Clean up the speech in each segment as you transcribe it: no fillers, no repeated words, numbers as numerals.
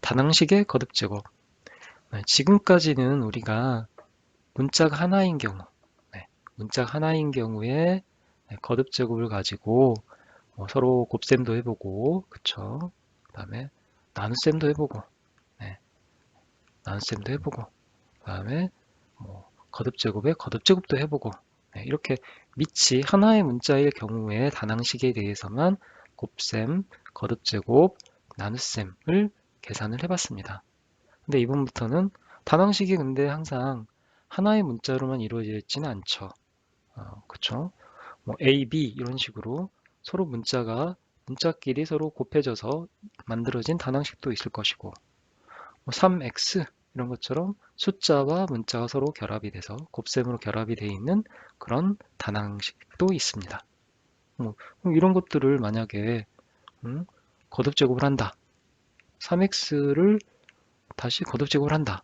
다낭식의 거듭제곱. 네, 지금까지는 우리가 문자가 하나인 경우, 네, 문자가 하나인 경우에 네, 거듭제곱을 가지고 서로 곱셈도 해보고, 그쵸? 그 다음에 나눗셈도 해보고, 네, 나눗셈도 해보고, 그 다음에 거듭제곱에 거듭제곱도 해보고, 네, 이렇게 밑이 하나의 문자의 경우에 다낭식에 대해서만 곱셈, 거듭제곱, 나눗셈을 계산을 해봤습니다. 근데 이번부터는 다낭식이 근데 항상 하나의 문자로만 이루어져 있지는 않죠. 그쵸? A, B 이런 식으로 서로 문자끼리 서로 곱해져서 만들어진 다낭식도 있을 것이고 3x 이런 것처럼 숫자와 문자가 서로 결합이 돼서 곱셈으로 결합이 되어 있는 그런 다낭식도 있습니다. 이런 것들을 만약에 거듭제곱을 한다. 3x를 다시 거듭제곱을 한다.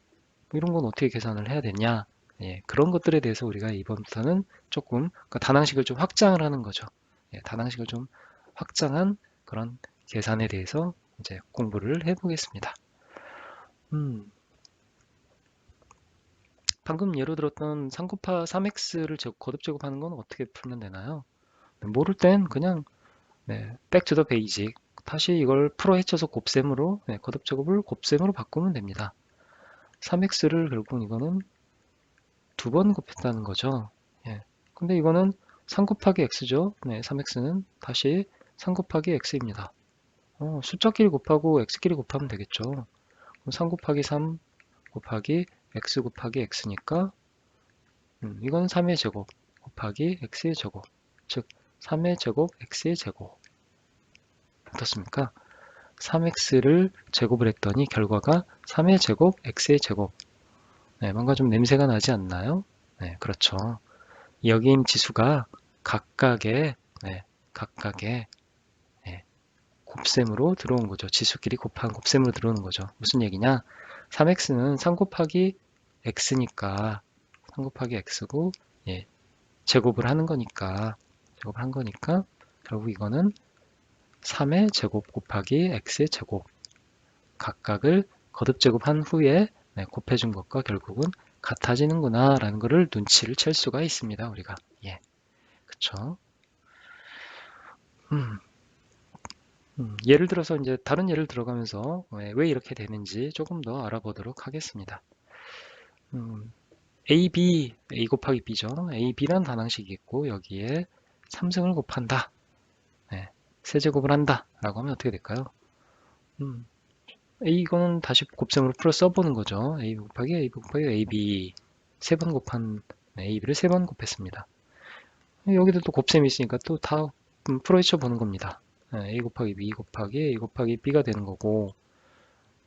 이런 건 어떻게 계산을 해야 되냐? 예, 그런 것들에 대해서 우리가 이번부터는 조금 그러니까 다낭식을 좀 확장을 하는 거죠. 예, 다낭식을 좀 확장한 그런 계산에 대해서 이제 공부를 해보겠습니다. 방금 예로 들었던 3곱하3x를 거듭제곱하는 건 어떻게 풀면 되나요? 모를 땐 그냥 back to the basic 다시 이걸 풀어 헤쳐서 곱셈으로 거듭제곱을 곱셈으로 바꾸면 됩니다. 3x를 결국 이거는 두 번 곱했다는 거죠. 예. 근데 이거는 3 곱하기 x죠. 네, 3x는 다시 3 곱하기 x입니다. 숫자끼리 곱하고 x끼리 곱하면 되겠죠. 그럼 3 곱하기 3 곱하기 x 곱하기 x니까 이건 3의 제곱 곱하기 x의 제곱 즉 3의 제곱 x의 제곱 어떻습니까? 3x를 제곱을 했더니 결과가 3의 제곱 x의 제곱 네, 뭔가 좀 냄새가 나지 않나요? 네, 그렇죠. 여기인 지수가 각각의 네, 곱셈으로 들어온 거죠. 지수끼리 곱한 곱셈으로 들어오는 거죠. 무슨 얘기냐? 3x는 3 곱하기 x니까 3 곱하기 x고 예, 제곱을 하는 거니까 결국 이거는 3의 제곱 곱하기 x의 제곱 각각을 거듭제곱한 후에 곱해준 것과 결국은 같아지는구나 라는 것을 눈치를 챌 수가 있습니다. 우리가 예, 그쵸? 예를 들어서 이제 다른 예를 들어가면서 왜 이렇게 되는지 조금 더 알아보도록 하겠습니다. A, B, A 곱하기 B죠. A, B란 단항식이 있고 여기에 3승을 곱한다. 세제곱을 한다. 라고 하면 어떻게 될까요? A 이거는 다시 곱셈으로 풀어 써보는 거죠. A 곱하기 A 곱하기 AB 세 번 곱한 AB를 세 번 곱했습니다. 여기도 또 곱셈이 있으니까 또 다 풀어헤쳐 보는 겁니다. A 곱하기 B 곱하기 A 곱하기 B가 되는 거고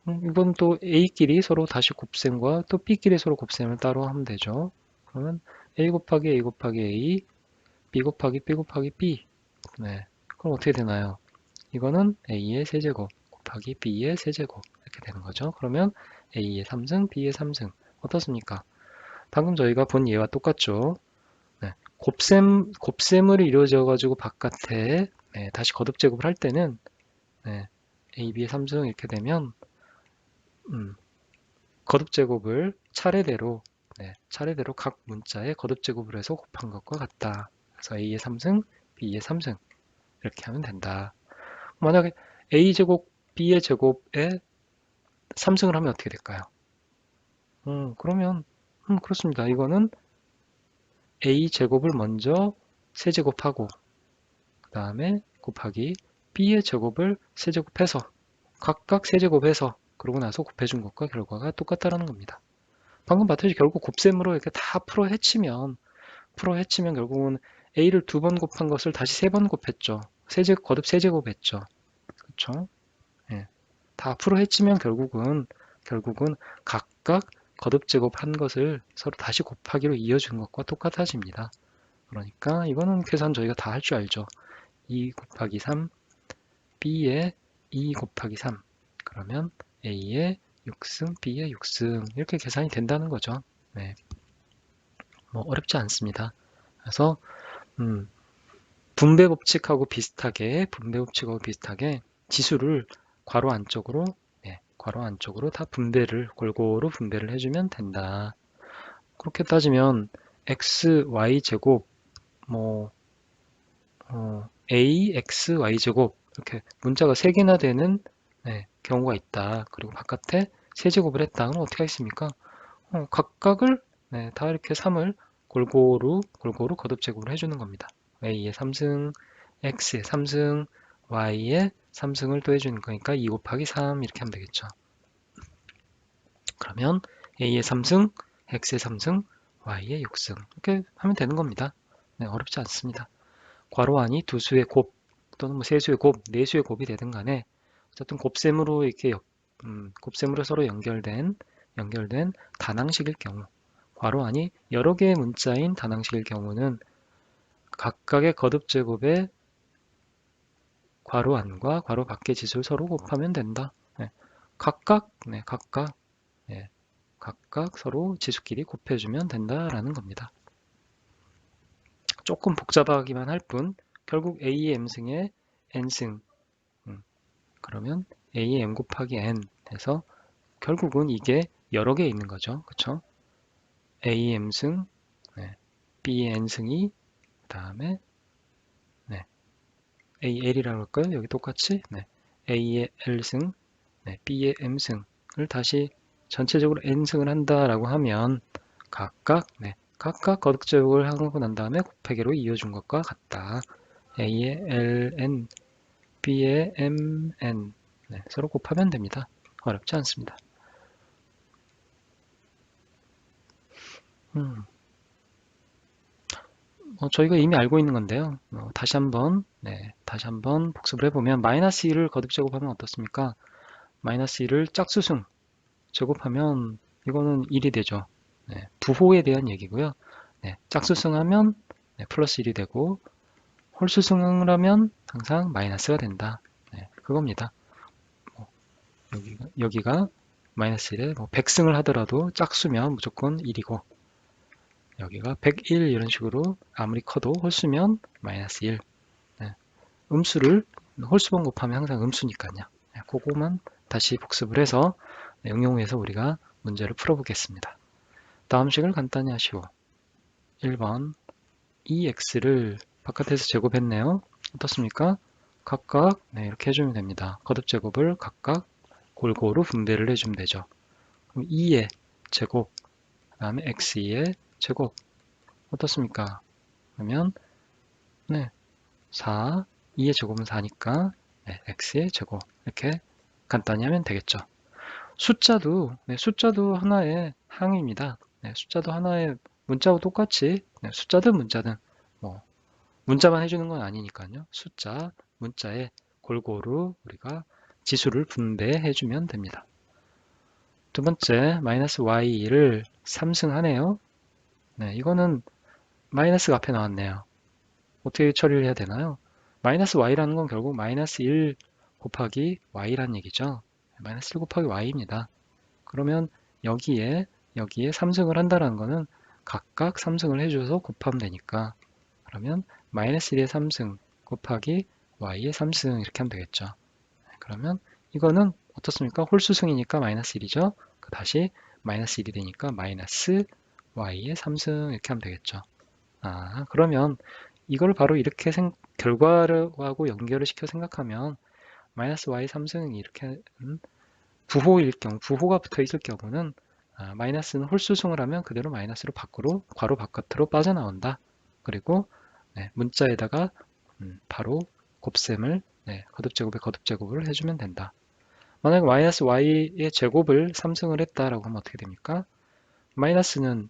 이건 또 A끼리 서로 다시 곱셈과 또 B끼리 서로 곱셈을 따로 하면 되죠. 그러면 A 곱하기 A 곱하기 A B 곱하기 B 곱하기 B 네. 그럼 어떻게 되나요? 이거는 A의 세제곱 곱하기 B의 세제곱 이렇게 되는 거죠. 그러면 A의 3승, B의 3승 어떻습니까? 방금 저희가 본 예와 똑같죠. 곱셈으로 이루어져 가지고 바깥에 다시 거듭 제곱을 할 때는 A, B의 3승 이렇게 되면 거듭 제곱을 차례대로 각 문자에 거듭 제곱을 해서 곱한 것과 같다. 그래서 A의 3승, B의 3승 이렇게 하면 된다. 만약에 A제곱, B의 제곱에 3승을 하면 어떻게 될까요? 그러면 그렇습니다. 이거는 A제곱을 먼저 세제곱하고 그 다음에 곱하기 B의 제곱을 세제곱해서 각각 세제곱해서 그러고 나서 곱해준 것과 결과가 똑같다라는 겁니다. 방금 봤듯이 결국 곱셈으로 이렇게 다 풀어 헤치면 결국은 A를 두 번 곱한 것을 다시 세 번 곱했죠. 거듭 세제곱했죠. 그렇죠? 예. 다 풀어 헤치면 결국은 각각 거듭 제곱한 것을 서로 다시 곱하기로 이어준 것과 똑같아집니다. 그러니까 이거는 계산 저희가 다 할 줄 알죠. 2 곱하기 3 B의 2 곱하기 3 그러면 A의 6승 B의 6승 이렇게 계산이 된다는 거죠. 네. 뭐 어렵지 않습니다. 그래서 분배 법칙하고 비슷하게 지수를 괄호 안쪽으로 괄호 안쪽으로 다 분배를 골고루 분배를 해주면 된다. 그렇게 따지면 x, y 제곱 뭐 a, x, y 제곱 이렇게 문자가 3개나 되는 경우가 있다. 그리고 바깥에 세제곱을 했다. 그럼 어떻게 하겠습니까? 각각을 다 이렇게 3을 골고루 거듭 제곱을 해주는 겁니다. a의 3승, x의 3승, y의 3승을 또 해주는 거니까 2 곱하기 3 이렇게 하면 되겠죠. 그러면 a의 3승, x의 3승, y의 6승 이렇게 하면 되는 겁니다. 어렵지 않습니다. 괄호 안이 두 수의 곱 또는 뭐 세 수의 곱, 네 수의 곱이 되든 간에 어쨌든 곱셈으로 이렇게 곱셈으로 서로 연결된 다항식일 경우, 괄호 안이 여러 개의 문자인 다항식일 경우는 각각의 거듭 제곱의 괄호 안과 괄호 밖의 지수를 서로 곱하면 된다. 각각 서로 지수끼리 곱해주면 된다라는 겁니다. 조금 복잡하기만 할 뿐 결국 a의 m승에 n승 그러면 a의 m 곱하기 n 해서 결국은 이게 여러 개 있는 거죠. 그쵸? a의 m승, b의 n승이 그 다음에 AL이라고 할까요? 여기 똑같이 A의 L승, B의 M승을 다시 전체적으로 N승을 한다라고 하면 각각 거듭제곱을 하고 난 다음에 곱하기로 이어준 것과 같다. A의 LN, B의 MN 서로 곱하면 됩니다. 어렵지 않습니다. 저희가 이미 알고 있는 건데요. 다시 한번 복습을 해보면 마이너스 1을 거듭 제곱하면 어떻습니까? 마이너스 1을 짝수승 제곱하면 이거는 1이 되죠. 부호에 대한 얘기고요. 짝수승하면 플러스 1이 되고 홀수승을 하면 항상 마이너스가 된다. 그겁니다. 여기가 마이너스 1에 100승을 하더라도 짝수면 무조건 1이고 여기가 101 이런 식으로 아무리 커도 홀수면 마이너스 1. 음수를 홀수번 곱하면 항상 음수니까요. 그거만 다시 복습을 해서 응용해서 우리가 문제를 풀어보겠습니다. 다음 식을 간단히 하시오. 1번 2x를 바깥에서 제곱했네요. 어떻습니까? 각각 이렇게 해주면 됩니다. 거듭 제곱을 각각 골고루 분배를 해주면 되죠. 그럼 2의 제곱, 그 다음에 x2의 제곱 어떻습니까? 그러면 4, 2의 제곱은 4니까 x의 제곱 이렇게 간단히 하면 되겠죠. 숫자도 하나의 항입니다. 숫자도 하나의 문자와 똑같이 숫자든 문자든 뭐 문자만 해주는 건 아니니까요. 숫자, 문자에 골고루 우리가 지수를 분배해주면 됩니다. 두 번째, 마이너스 y를 3승하네요. 이거는 마이너스가 앞에 나왔네요. 어떻게 처리를 해야 되나요? 마이너스 y라는 건 결국 마이너스 1 곱하기 y라는 얘기죠. 마이너스 1 곱하기 y입니다. 그러면 여기에 3승을 한다는 거는 각각 3승을 해줘서 곱하면 되니까 그러면 마이너스 1의 3승 곱하기 y의 3승 이렇게 하면 되겠죠. 그러면 이거는 어떻습니까? 홀수승이니까 마이너스 1이죠. 다시 마이너스 1이 되니까 마이너스 y의 3승 이렇게 하면 되겠죠. 그러면 이걸 바로 이렇게 결과하고 연결을 시켜 생각하면 마이너스 y 3승이 이렇게 부호일 경우, 부호가 붙어 있을 경우는 마이너스는 홀수승을 하면 그대로 마이너스로 밖으로, 괄호 바깥으로 빠져나온다. 그리고 문자에다가 바로 곱셈을 거듭제곱에 거듭제곱을 해주면 된다. 만약에 마이너스 y의 제곱을 3승을 했다라고 하면 어떻게 됩니까? 마이너스는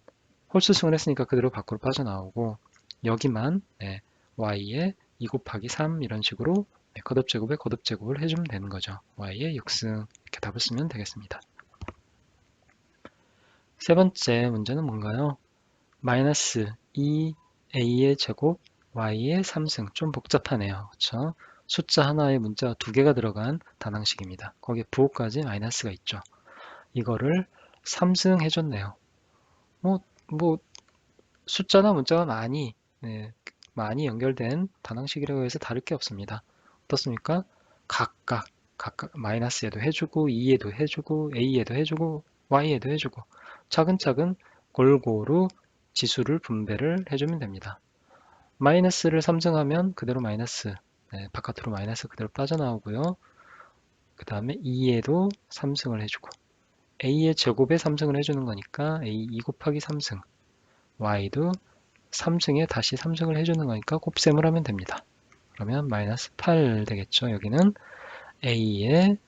홀수승을 했으니까 그대로 밖으로 빠져나오고 여기만 y의 2 곱하기 3 이런 식으로 거듭제곱에 거듭제곱을 해주면 되는 거죠. y의 6승 이렇게 답을 쓰면 되겠습니다. 세 번째 문제는 뭔가요? 마이너스 2a의 제곱 y의 3승 좀 복잡하네요. 그렇죠? 숫자 하나에 문자가 2개가 들어간 단항식입니다. 거기에 부호까지 마이너스가 있죠. 이거를 3승 해줬네요. 뭐 숫자나 문자가 많이 연결된 단항식이라고 해서 다를 게 없습니다. 어떻습니까? 각각 각각 마이너스에도 해주고, 2에도 해주고, a에도 해주고, y에도 해주고, 차근차근 골고루 지수를 분배를 해주면 됩니다. 마이너스를 3승하면 그대로 마이너스, 바깥으로 마이너스 그대로 빠져나오고요. 그 다음에 2에도 3승을 해주고, a의 제곱에 3승을 해주는 거니까 a 2 곱하기 3승, y도 3승에 다시 3승을 해주는 거니까 곱셈을 하면 됩니다. 그러면 마이너스 8 되겠죠. 여기는 a의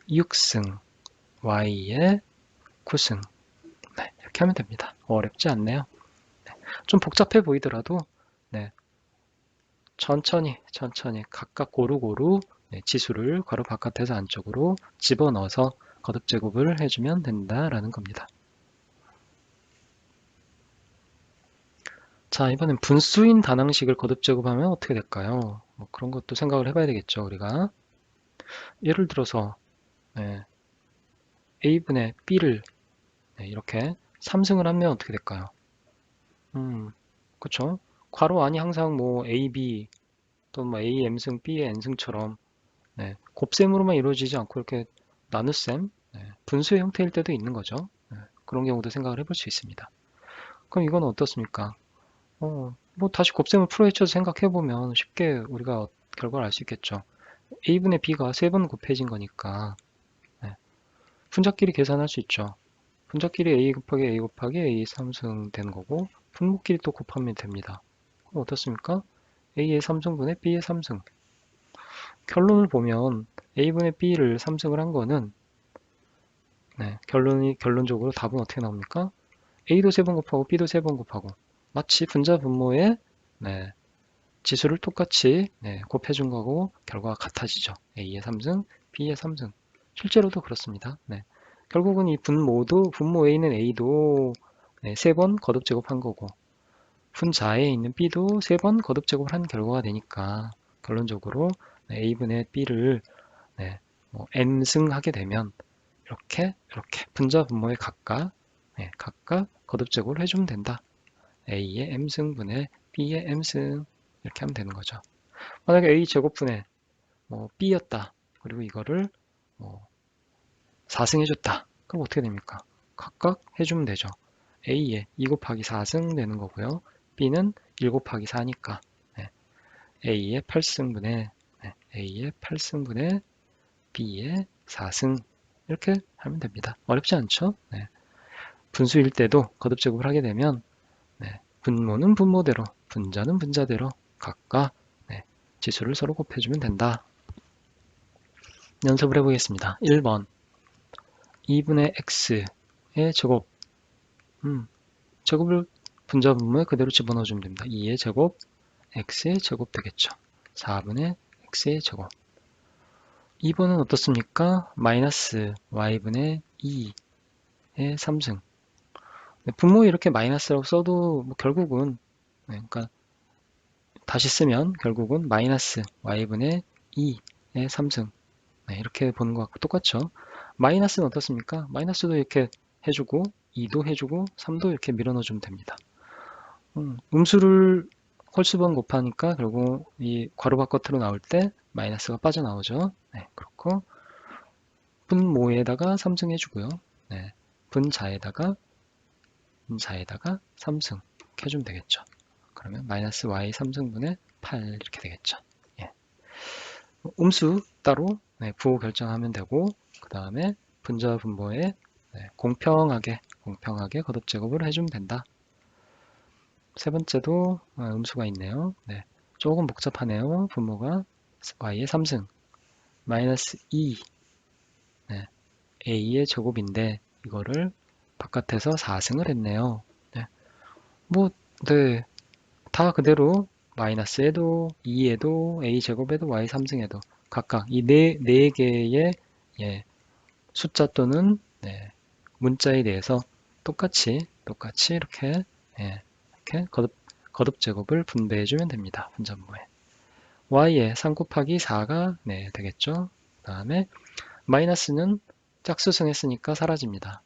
6승, y의 9승. 네, 이렇게 하면 됩니다. 어렵지 않네요. 네, 좀 복잡해 보이더라도 네, 천천히 각각 고루고루 지수를 괄호 바깥에서 안쪽으로 집어넣어서 거듭제곱을 해주면 된다라는 겁니다. 자, 이번엔 분수인 단항식을 거듭제곱하면 어떻게 될까요? 뭐 그런 것도 생각을 해봐야 되겠죠, 우리가. 예를 들어서 a분의 b를 이렇게 3승을 하면 어떻게 될까요? 그쵸? 괄호 안이 항상 뭐 ab 또는 뭐 a m승 b의 n승처럼 곱셈으로만 이루어지지 않고 이렇게 나눗셈, 분수의 형태일 때도 있는 거죠. 그런 경우도 생각을 해볼 수 있습니다. 그럼 이건 어떻습니까? 뭐 다시 곱셈을 풀어헤쳐서 생각해보면 쉽게 우리가 결과를 알 수 있겠죠. a분의 b가 3번 곱해진 거니까 분자끼리 계산할 수 있죠. 분자끼리 a 곱하기 a 3승 되는 거고 분모끼리 또 곱하면 됩니다. 그럼 어떻습니까? a의 3승분의 b의 3승. 결론을 보면 a분의 b를 3승을 한 거는 결론적으로 답은 어떻게 나옵니까? a도 3번 곱하고 b도 3번 곱하고 마치 분자 분모의 지수를 똑같이 곱해준 거고 결과가 같아지죠. a의 3승, b의 3승. 실제로도 그렇습니다. 결국은 이 분모 a는 a도 3번 거듭제곱한 거고 분자에 있는 b도 3번 거듭제곱을 한 결과가 되니까 결론적으로 a분의 b를 뭐 n승 하게 되면 이렇게 분자 분모에 각각 거듭제곱을 해주면 된다. a의 m승분의 b의 m승 이렇게 하면 되는 거죠. 만약에 a 제곱분의 b였다. 그리고 이거를 4승 해줬다. 그럼 어떻게 됩니까? 각각 해주면 되죠. a의 2 곱하기 4승 되는 거고요. b는 1 곱하기 4니까 a의 8승분의 b의 4승 이렇게 하면 됩니다. 어렵지 않죠? 분수일 때도 거듭제곱을 하게 되면 분모는 분모대로, 분자는 분자대로 각각 지수를 서로 곱해주면 된다. 연습을 해보겠습니다. 1번 2분의 x의 제곱 제곱을 분자 분모에 그대로 집어넣어주면 됩니다. 2의 제곱 x의 제곱 되겠죠. 4분의 x의 제곱 2번은 어떻습니까? 마이너스 y분의 2의 3승 분모에 이렇게 마이너스라고 써도 뭐 결국은 그러니까 다시 쓰면 결국은 마이너스 y분의 2의 3승 이렇게 보는 것과 똑같죠. 마이너스는 어떻습니까? 마이너스도 이렇게 해주고 2도 해주고 3도 이렇게 밀어넣어주면 됩니다. 음수를 홀수번 곱하니까 결국 이 괄호 바깥으로 나올 때 마이너스가 빠져나오죠. 그렇고 분모에다가 3승 해주고요. 분자에다가 3승 이렇게 해주면 되겠죠. 그러면 마이너스 y 3승분의 8 이렇게 되겠죠. 음수 따로 부호 결정하면 되고 그 다음에 분자 분모에 공평하게 거듭제곱을 해주면 된다. 세 번째도 음수가 있네요. 조금 복잡하네요. 분모가 y의 3승 마이너스 2 a의 제곱인데 이거를 바깥에서 4승을 했네요. 다 그대로 마이너스에도 2에도 a 제곱에도 y 3승에도 각각 이 네 개의 숫자 또는 문자에 대해서 똑같이 이렇게 거듭 제곱을 분배해 주면 됩니다. 분자분모에 y에 3 곱하기 4가 되겠죠. 그 다음에 마이너스는 짝수승했으니까 사라집니다.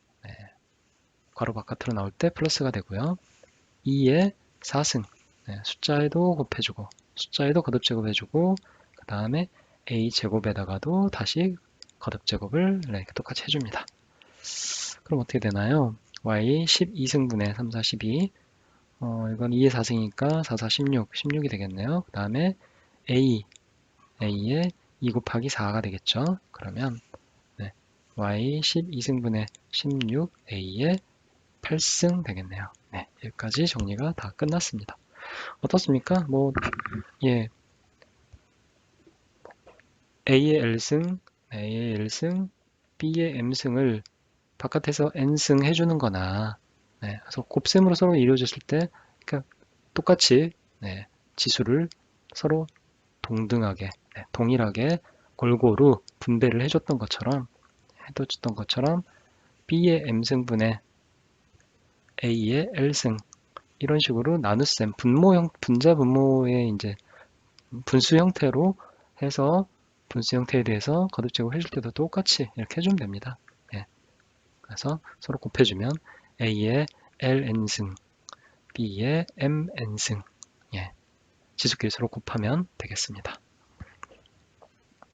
괄호 바깥으로 나올 때 플러스가 되고요. 2에 4승 숫자에도 곱해주고 숫자에도 거듭 제곱해주고 그 다음에 A 제곱에다가도 다시 거듭 제곱을 이렇게 똑같이 해줍니다. 그럼 어떻게 되나요? y 12승분의 3, 4, 12. 이건 2의 4승이니까 4, 4, 16, 16이 되겠네요. 그 다음에 A의 2 곱하기 4가 되겠죠. 그러면 네, y 12승분의 16, A의 8승 되겠네요. 네, 여기까지 정리가 다 끝났습니다. 어떻습니까? 예, A의 L승, A의 L승, B의 M승을 바깥에서 N승 해주는 거나, 네, 그래서 곱셈으로 서로 이루어졌을 때, 그러니까 똑같이, 네, 지수를 서로 동등하게, 네, 동일하게 골고루 분배를 해줬던 것처럼, B의 M승분의 A의 L승, 이런 식으로 나눗셈, 분자 분모의 이제 분수 형태로 해서 분수 형태에 대해서 거듭제곱 해줄 때도 똑같이 이렇게 해주면 됩니다. 예, 그래서 서로 곱해주면 A의 Ln승, B의 Mn승, 예, 지수끼리 서로 곱하면 되겠습니다.